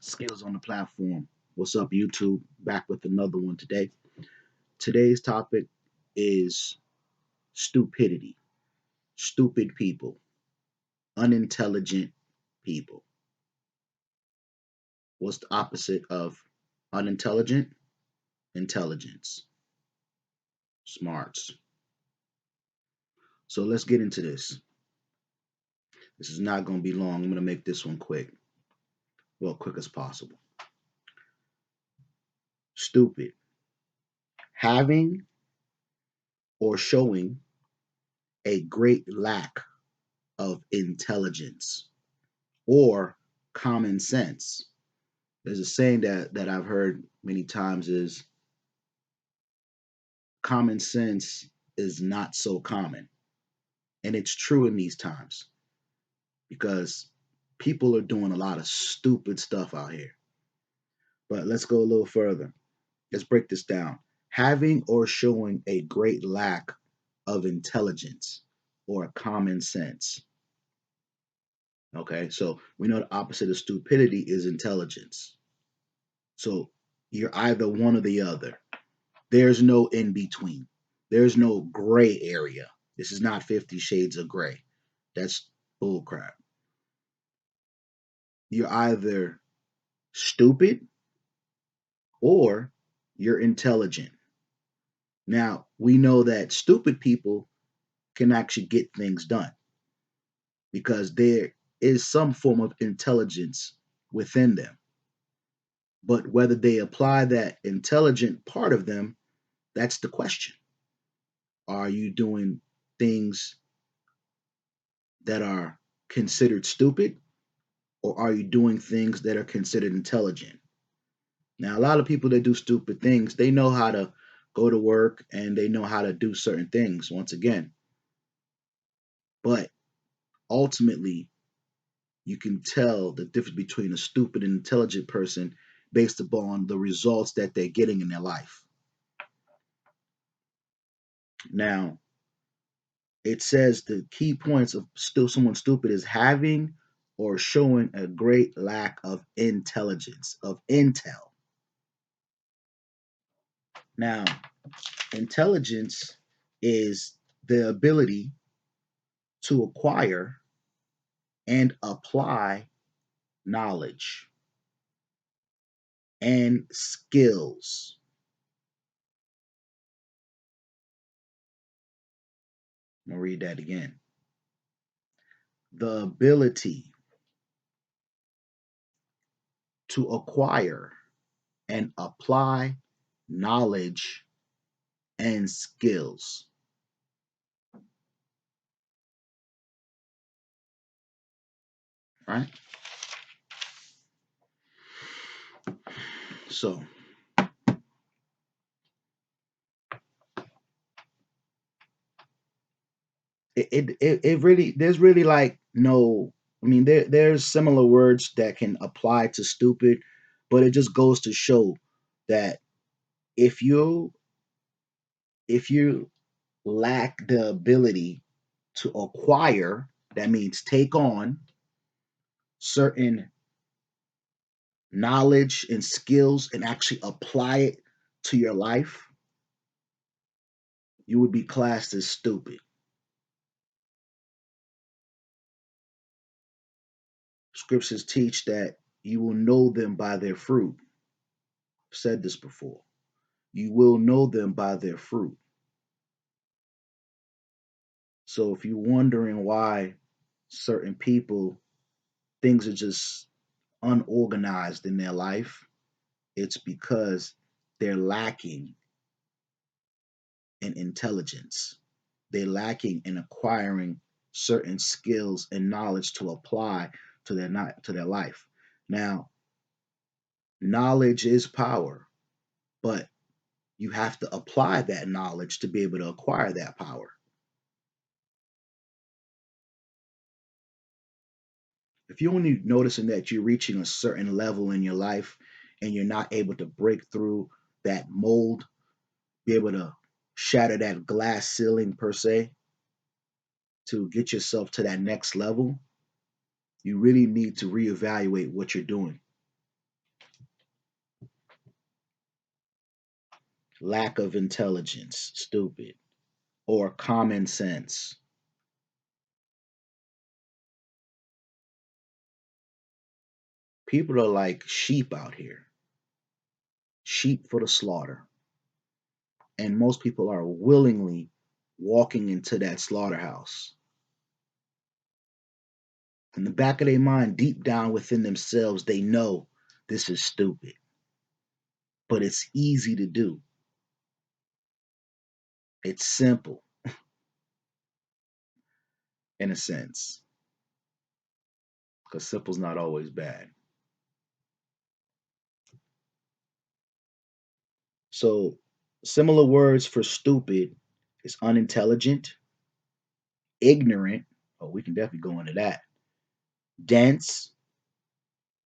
skills on the platform. What's up, YouTube? Back with another one today. Today's topic is stupidity, stupid people, unintelligent people. What's the opposite of unintelligent? Intelligence, smarts. So let's get into this. This is not going to be long. I'm going to make this one quick. Well, quick as possible. Stupid. Having or showing a great lack of intelligence or common sense. There's a saying that I've heard many times is common sense is not so common. And it's true in these times because people are doing a lot of stupid stuff out here. But let's go a little further. Let's break this down. Having or showing a great lack of intelligence or common sense. Okay, so we know the opposite of stupidity is intelligence. So you're either one or the other. There's no in between. There's no gray area. This is not 50 Shades of Gray. That's bullcrap. You're either stupid or you're intelligent. Now, we know that stupid people can actually get things done because there is some form of intelligence within them. But whether they apply that intelligent part of them, that's the question. Are you doing things that are considered stupid, or are you doing things that are considered intelligent? Now, a lot of people that do stupid things, they know how to go to work and they know how to do certain things, once again. But ultimately, you can tell the difference between a stupid and intelligent person based upon the results that they're getting in their life. Now, it says the key points of still someone stupid is having or showing a great lack of intelligence, of intel. Now, intelligence is the ability to acquire and apply knowledge and skills. I'm going to read that again. The ability to acquire and apply knowledge and skills. Right? So, it really, there's really like no, I mean, there's similar words that can apply to stupid, but it just goes to show that if you if you lack the ability to acquire, that means take on certain knowledge and skills and actually apply it to your life, you would be classed as stupid. Scriptures teach that you will know them by their fruit. I've said this before. You will know them by their fruit. So if you're wondering why certain people, things are just unorganized in their life, it's because they're lacking in intelligence. They're lacking in acquiring certain skills and knowledge to apply to their life. Now, knowledge is power, but you have to apply that knowledge to be able to acquire that power. If you're only noticing that you're reaching a certain level in your life and you're not able to break through that mold, be able to shatter that glass ceiling per se to get yourself to that next level, you really need to reevaluate what you're doing. lack of intelligence, stupid, or common sense. People are like sheep out here, sheep for the slaughter. And most people are willingly walking into that slaughterhouse. In the back of their mind, deep down within themselves, they know this is stupid, but it's easy to do. It's simple in a sense, because simple's not always bad. So, similar words for stupid is unintelligent, ignorant. Oh, we can definitely go into that. Dense,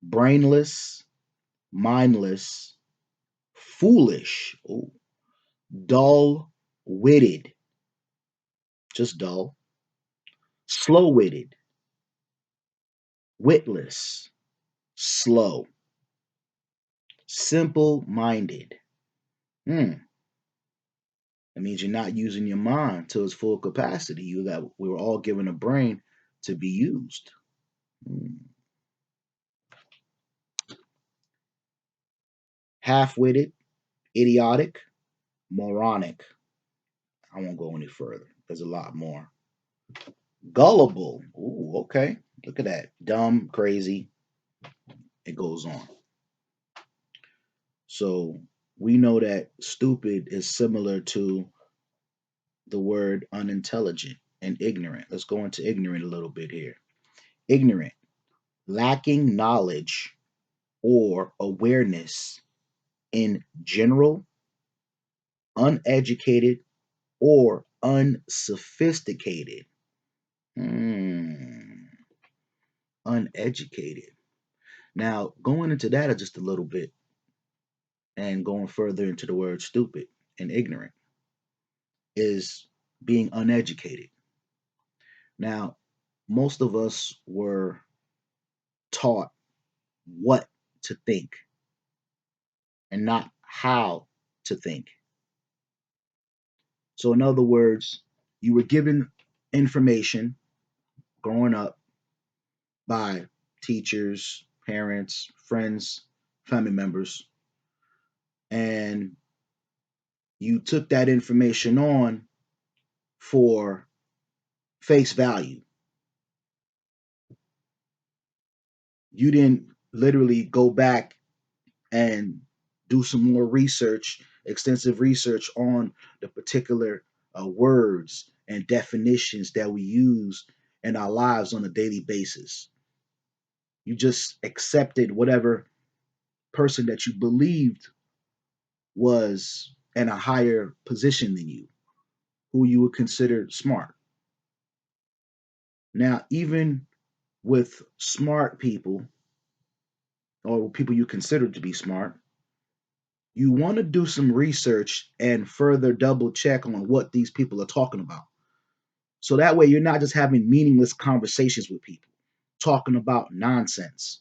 brainless, mindless, foolish, oh, dull witted, just dull, slow witted, witless, slow, simple minded. Hmm. That means you're not using your mind to its full capacity. We were all given a brain to be used. Hmm. Half witted, idiotic, moronic. I won't go any further. There's a lot more. Gullible. Ooh, okay. Look at that. Dumb, crazy. It goes on. So we know that stupid is similar to the word unintelligent and ignorant. Let's go into ignorant a little bit here. Ignorant, lacking knowledge or awareness in general, uneducated, or unsophisticated. Hmm, uneducated. Now, going into that just a little bit and going further into the word stupid and ignorant is being uneducated. Now, most of us were taught what to think and not how to think. So, in other words, you were given information growing up by teachers, parents, friends, family members, and you took that information on for face value. You didn't literally go back and do some more research, extensive research on the particular words and definitions that we use in our lives on a daily basis. You just accepted whatever person that you believed was in a higher position than you, who you would consider smart. Now, even with smart people or people you consider to be smart, you want to do some research and further double check on what these people are talking about. So that way you're not just having meaningless conversations with people, talking about nonsense.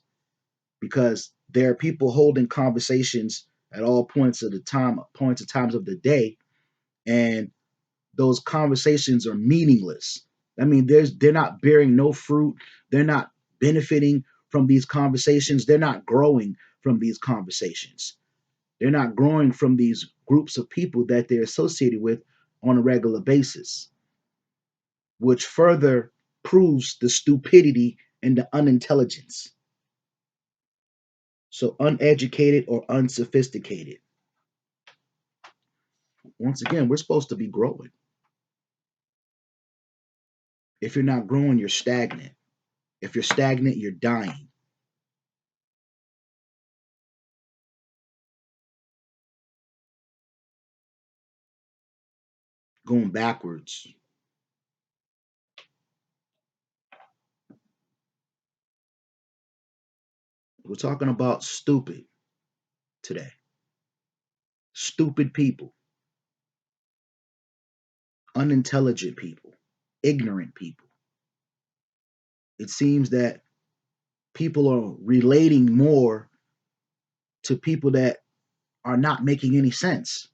Because there are people holding conversations at all points of times of the day, and those conversations are meaningless. I mean, they're not bearing no fruit. They're not benefiting from these conversations. They're not growing from these conversations. They're not growing from these groups of people that they're associated with on a regular basis, which further proves the stupidity and the unintelligence. So, uneducated or unsophisticated. Once again, we're supposed to be growing. If you're not growing, you're stagnant. If you're stagnant, you're dying, going backwards. We're talking about stupid today. Stupid people, unintelligent people, ignorant people. It seems that people are relating more to people that are not making any sense.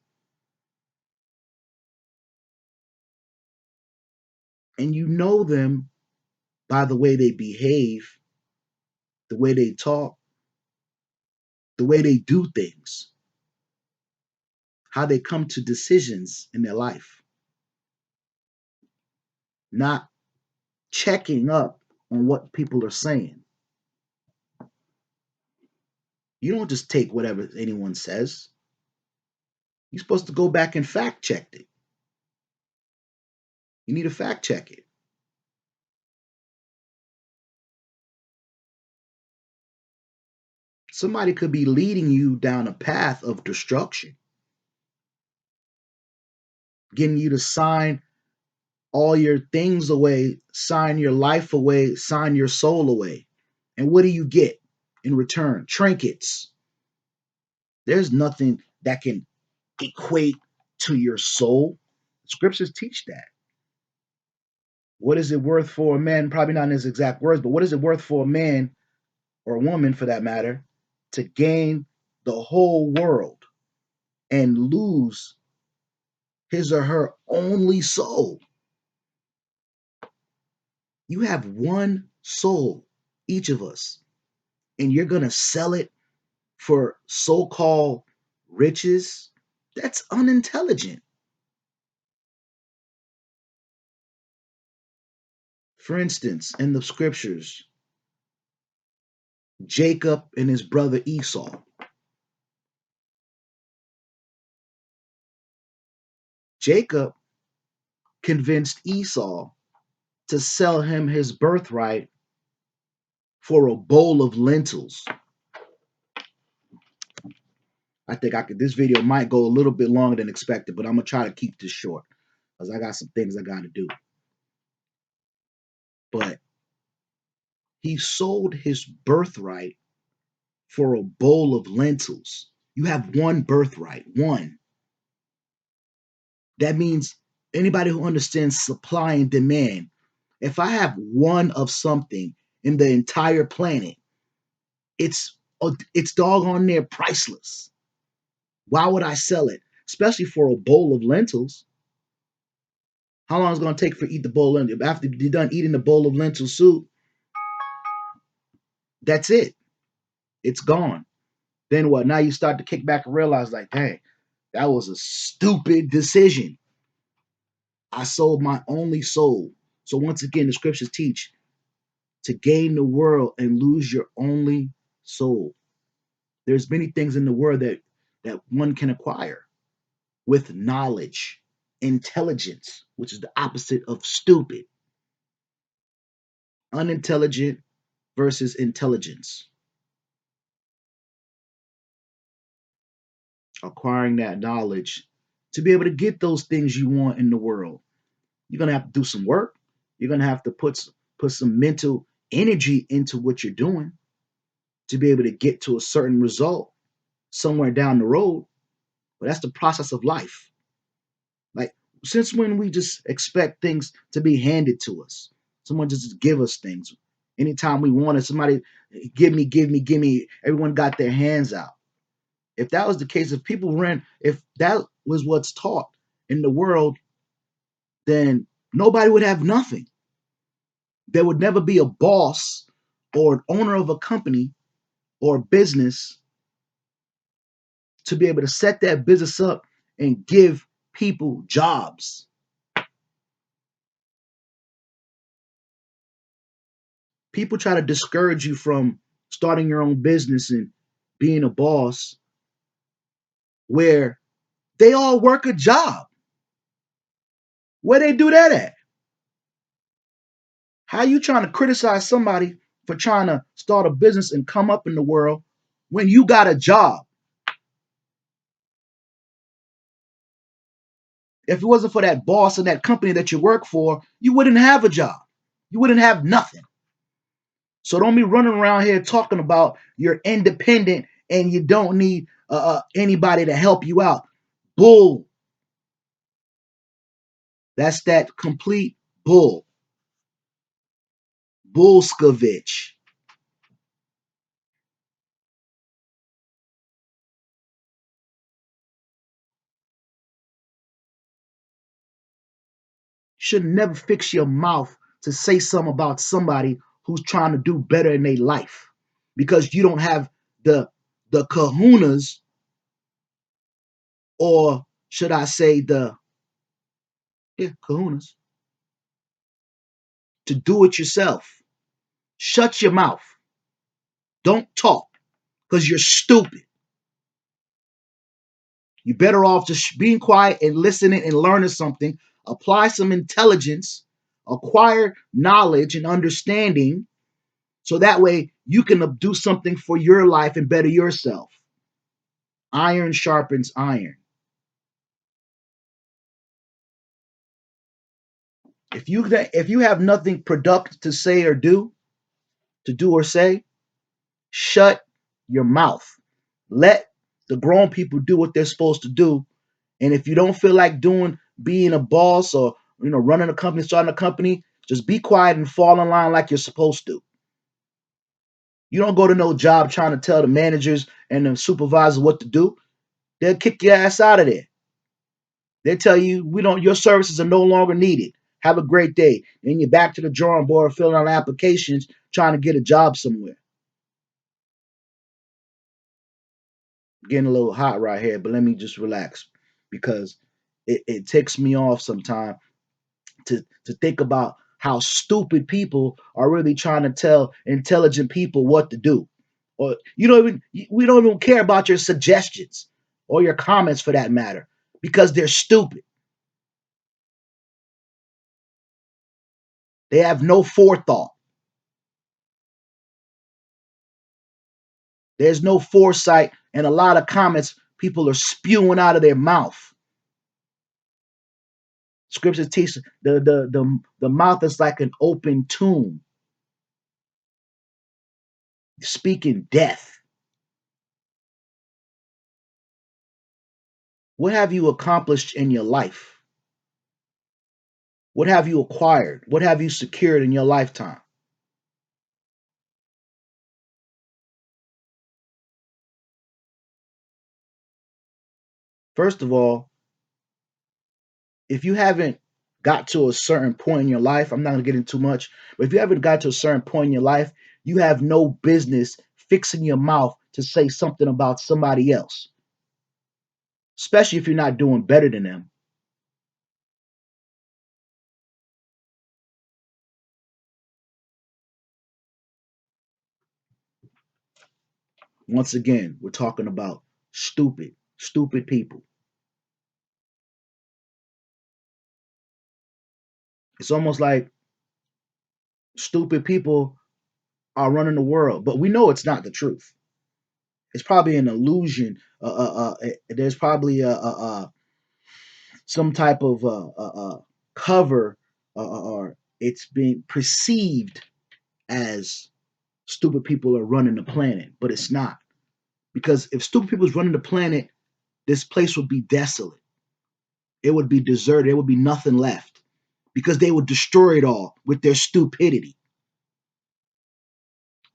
And you know them by the way they behave, the way they talk, the way they do things, how they come to decisions in their life, not checking up on what people are saying. You don't just take whatever anyone says. You're supposed to go back and fact check it. You need to fact check it. Somebody could be leading you down a path of destruction, getting you to sign all your things away, sign your life away, sign your soul away. And what do you get in return? Trinkets. There's nothing that can equate to your soul. Scriptures teach that. What is it worth for a man? Probably not in his exact words, but what is it worth for a man or a woman for that matter to gain the whole world and lose his or her only soul? You have one soul, each of us, and you're going to sell it for so called riches? That's unintelligent. For instance, in the scriptures, Jacob and his brother Esau. Jacob convinced Esau to sell him his birthright for a bowl of lentils. I think I could. This video might go a little bit longer than expected, but I'm gonna try to keep this short because I got some things I got to do. But he sold his birthright for a bowl of lentils. You have one birthright, one. That means anybody who understands supply and demand, if I have one of something in the entire planet, it's doggone near priceless. Why would I sell it? Especially for a bowl of lentils. How long is it going to take for eat the bowl of lentils? After you're done eating the bowl of lentil soup, that's it. It's gone. Then what? Now you start to kick back and realize, like, dang, that was a stupid decision. I sold my only soul. So once again, the scriptures teach to gain the world and lose your only soul. There's many things in the world that one can acquire with knowledge, intelligence, which is the opposite of stupid. Unintelligent versus intelligence. Acquiring that knowledge to be able to get those things you want in the world. You're gonna have to do some work. You're gonna have to put some mental energy into what you're doing to be able to get to a certain result somewhere down the road. But that's the process of life. Like, since when we just expect things to be handed to us? Someone just give us things. Anytime we want it, somebody give me, give me, give me. Everyone got their hands out. If that was the case, if that was what's taught in the world, then nobody would have nothing. There would never be a boss or an owner of a company or a business to be able to set that business up and give people jobs. People try to discourage you from starting your own business and being a boss where they all work a job. Where they do that at? How you trying to criticize somebody for trying to start a business and come up in the world when you got a job? If it wasn't for that boss and that company that you work for, you wouldn't have a job. You wouldn't have nothing. So don't be running around here talking about you're independent and you don't need anybody to help you out. Bull. That's that complete bull. Bullskovich. should never fix your mouth to say something about somebody who's trying to do better in their life because you don't have the kahunas, or should I say the kahunas, to do it yourself. Shut your mouth. Don't talk because you're stupid. You're better off just being quiet and listening and learning something. Apply some intelligence, acquire knowledge and understanding, so that way you can do something for your life and better yourself. Iron sharpens iron. If you have nothing productive to say or do or say, shut your mouth. Let the grown people do what they're supposed to do. And if you don't feel like being a boss, or running a company, starting a company, just be quiet and fall in line like you're supposed to. You don't go to no job trying to tell the managers and the supervisors what to do. They'll kick your ass out of there. They tell you your services are no longer needed. Have a great day. Then you're back to the drawing board filling out applications trying to get a job somewhere. Getting a little hot right here, but let me just relax because it takes me off sometime to think about how stupid people are really trying to tell intelligent people what to do. Or we don't even care about your suggestions or your comments for that matter because they're stupid. They have no forethought. There's no foresight, and a lot of comments people are spewing out of their mouth. Scripture teaches the mouth is like an open tomb, speaking death. What have you accomplished in your life? What have you acquired? What have you secured in your lifetime? First of all, if you haven't got to a certain point in your life, I'm not going to get into too much, but if you haven't got to a certain point in your life, you have no business fixing your mouth to say something about somebody else, especially if you're not doing better than them. Once again, we're talking about stupid people. It's almost like stupid people are running the world, but we know it's not the truth. It's probably an illusion. There's probably some type of cover, or it's being perceived as stupid people are running the planet, but it's not. Because if stupid people was running the planet, this place would be desolate. It would be deserted. There would be nothing left because they would destroy it all with their stupidity.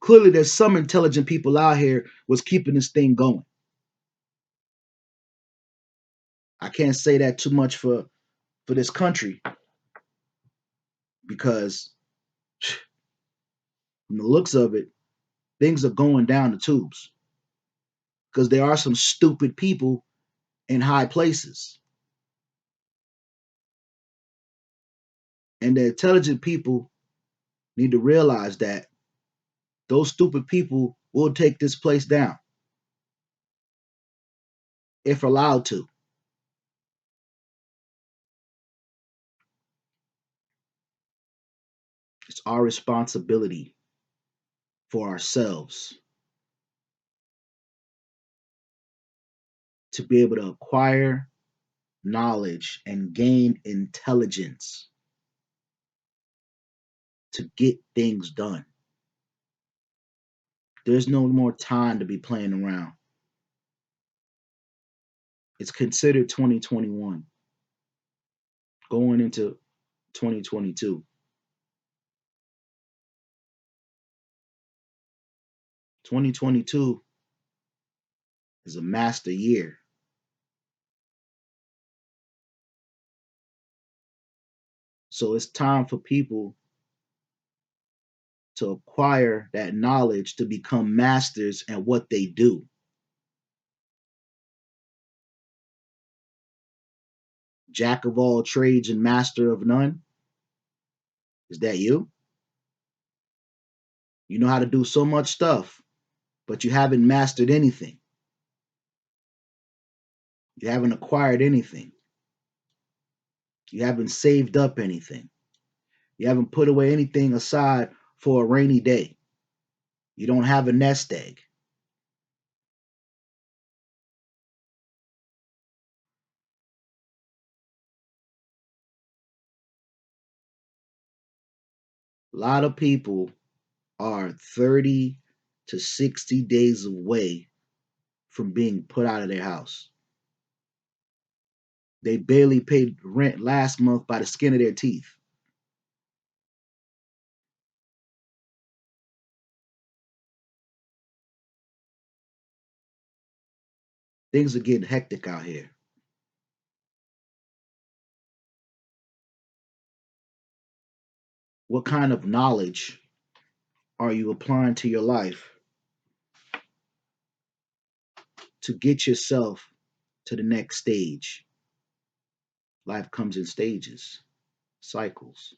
Clearly, there's some intelligent people out here was keeping this thing going. I can't say that too much for this country because from the looks of it, things are going down the tubes because there are some stupid people in high places. And the intelligent people need to realize that those stupid people will take this place down if allowed to. It's our responsibility for ourselves to be able to acquire knowledge and gain intelligence to get things done. There's no more time to be playing around. It's considered 2021, going into 2022. 2022 is a master year. So it's time for people to acquire that knowledge to become masters at what they do. Jack of all trades and master of none. Is that you? You know how to do so much stuff, but you haven't mastered anything. You haven't acquired anything. You haven't saved up anything. You haven't put away anything aside for a rainy day. You don't have a nest egg. A lot of people are 30 to 60 days away from being put out of their house. They barely paid rent last month by the skin of their teeth. Things are getting hectic out here. What kind of knowledge are you applying to your life to get yourself to the next stage? Life comes in stages, cycles.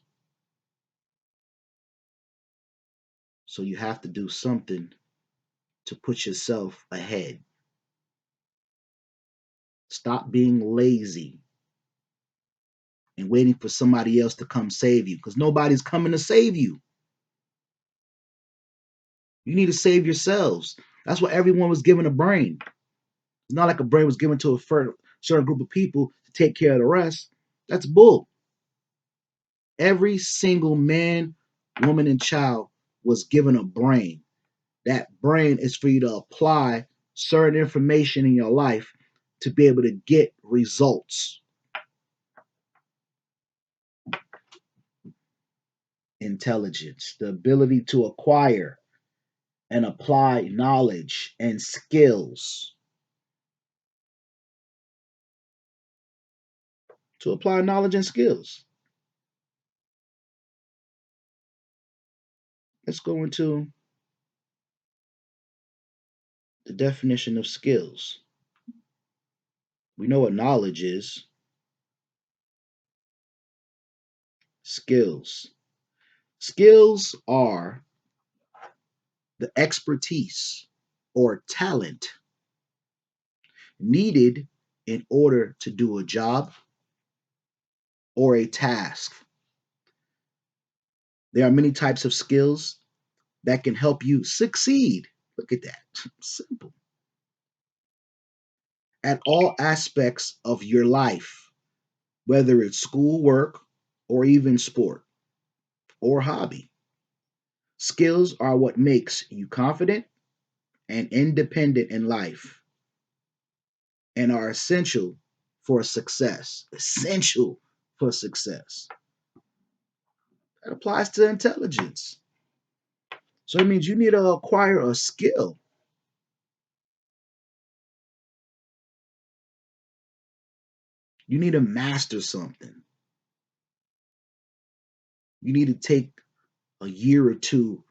So you have to do something to put yourself ahead. Stop being lazy and waiting for somebody else to come save you because nobody's coming to save you. You need to save yourselves. That's why everyone was given a brain. It's not like a brain was given to a certain group of people to take care of the rest. That's bull. Every single man, woman, and child was given a brain. That brain is for you to apply certain information in your life to be able to get results. Intelligence, the ability to acquire and apply knowledge and skills. To apply knowledge and skills. Let's go into the definition of skills. We know what knowledge is. Skills. Skills are the expertise or talent needed in order to do a job or a task. There are many types of skills that can help you succeed. Look at that. Simple. At all aspects of your life, whether it's school, work, or even sport or hobby. Skills are what makes you confident and independent in life and are essential for success. Essential for success. That applies to intelligence. So it means you need to acquire a skill. You need to master something. You need to take a year or two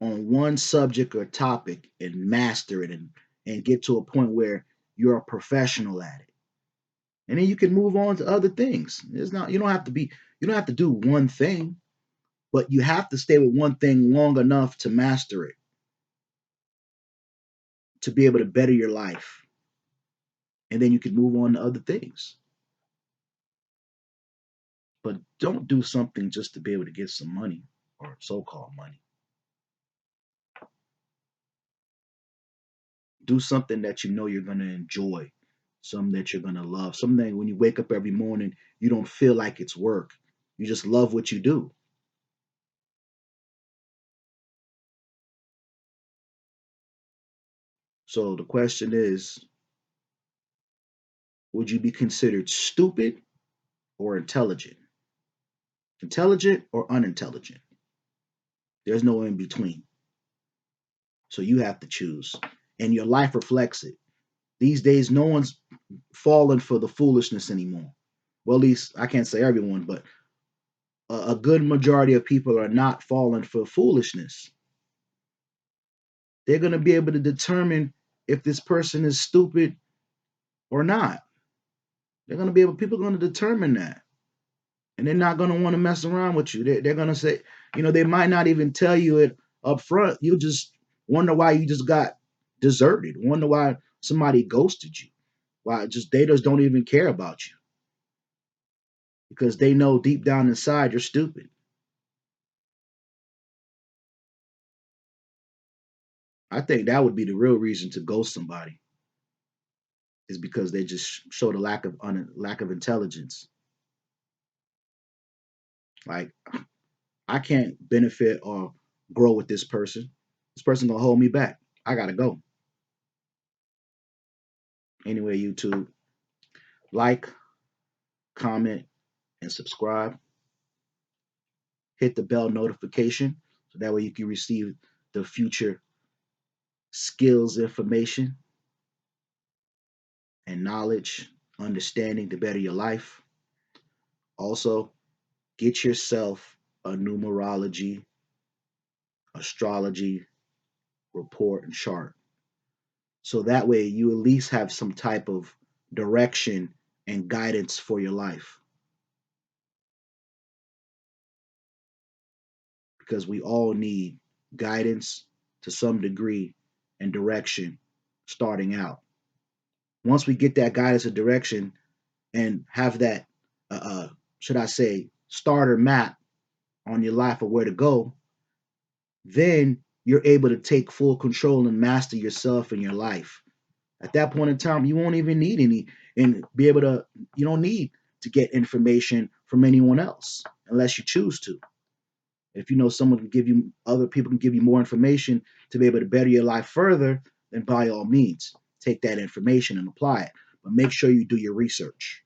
on one subject or topic and master it and get to a point where you're a professional at it. And then you can move on to other things. It's not you don't have to do one thing, but you have to stay with one thing long enough to master it, to be able to better your life. And then you can move on to other things. But don't do something just to be able to get some money or so-called money. Do something that you know you're going to enjoy, something that you're going to love, something that when you wake up every morning, you don't feel like it's work. You just love what you do. So the question is, would you be considered stupid or intelligent? Intelligent or unintelligent? There's no in between. So you have to choose. And your life reflects it. These days, no one's falling for the foolishness anymore. Well, at least I can't say everyone, but a good majority of people are not falling for foolishness. They're going to be able to determine if this person is stupid or not. They're going to be able, people are going to determine that. And they're not going to want to mess around with you. They're going to say, they might not even tell you it up front. You'll just wonder why you just got deserted, wonder why somebody ghosted you, why just they just don't even care about you because they know deep down inside you're stupid. I think that would be the real reason to ghost somebody is because they just showed a lack of intelligence. Like I can't benefit or grow with this person. This person gonna hold me back. I gotta go. Anyway, YouTube, like, comment, and subscribe. Hit the bell notification so that way you can receive the future skills information and knowledge, understanding to better your life. Also, get yourself a numerology, astrology report and chart. So that way you at least have some type of direction and guidance for your life. Because we all need guidance to some degree and direction starting out. Once we get that guidance and direction and have that, should I say, starter map on your life of where to go, then you're able to take full control and master yourself and your life. At that point in time, you won't even need any and be able to, you don't need to get information from anyone else unless you choose to. If you know someone can give you, other people can give you more information to be able to better your life further, then by all means, take that information and apply it. But make sure you do your research.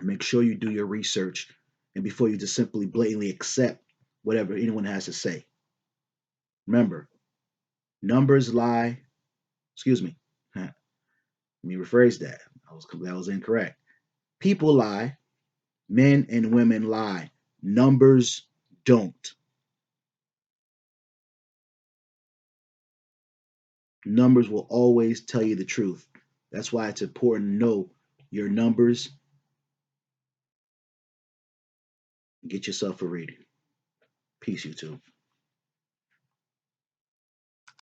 Make sure you do your research and before you just simply blatantly accept whatever anyone has to say. Remember, numbers lie. Excuse me. Let me rephrase that. That was incorrect. People lie. Men and women lie. Numbers don't. Numbers will always tell you the truth. That's why it's important to know your numbers and get yourself a reading. Peace, YouTube.